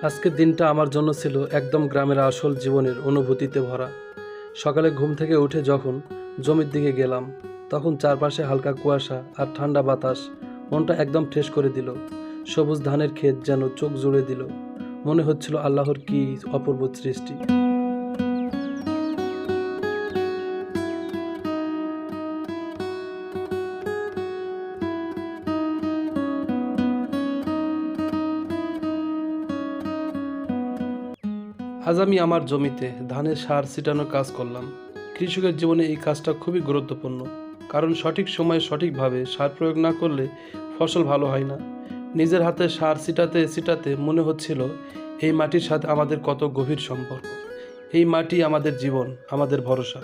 আজকের দিনটা আমার জন্য ছিল একদম গ্রামের আসল জীবনের অনুভূতিতে ভরা। সকালে ঘুম থেকে উঠে যখন জমির দিকে গেলাম, তখন চারপাশে হালকা কুয়াশা আর ঠান্ডা বাতাস মনটা একদম ফ্রেশ করে দিল। সবুজ ধানের ক্ষেত যেন চোখ জুড়ে দিল। মনে হচ্ছিল আল্লাহর কি অপূর্ব সৃষ্টি। আজ আমি আমার জমিতে ধানের সার ছিটানোর কাজ করলাম। কৃষকের জীবনে এই কাজটা খুবই গুরুত্বপূর্ণ, কারণ সঠিক সময়ে সঠিকভাবে সার প্রয়োগ না করলে ফসল ভালো হয় না। নিজের হাতে সার ছিটাতে ছিটাতে মনে হচ্ছিল এই মাটির সাথে আমাদের কত গভীর সম্পর্ক। এই মাটি আমাদের জীবন, আমাদের ভরসা।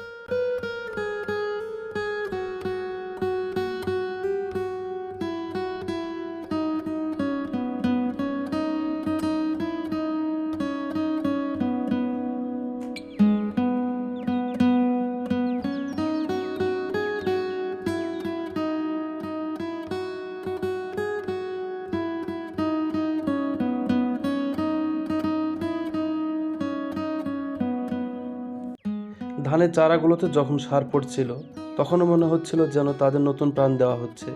ধানের চারাগুলোতে যখন সার পড়ছিল, তখনও মনে হচ্ছিল যেন তাদের নতুন প্রাণ দেওয়া হচ্ছে।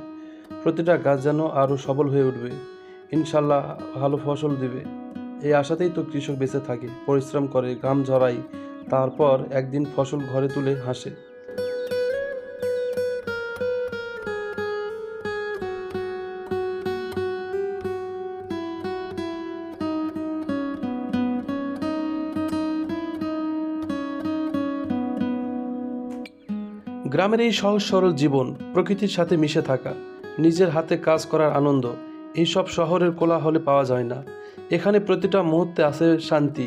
প্রতিটা গাছ যেন আরও সবল হয়ে উঠবে, ইনশাল্লাহ ভালো ফসল দিবে। এই আশাতেই তো কৃষক বেঁচে থাকে, পরিশ্রম করে, ঘাম ঝরায়, তারপর একদিন ফসল ঘরে তুলে হাসে। গ্রামের এই সহজ সরল জীবন, প্রকৃতির সাথে মিশে থাকা, নিজের হাতে কাজ করার আনন্দ, এইসব শহরের কোলাহলে পাওয়া যায় না। এখানে প্রতিটা মুহূর্তে আছে শান্তি,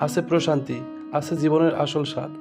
আছে প্রশান্তি, আছে জীবনের আসল স্বাদ।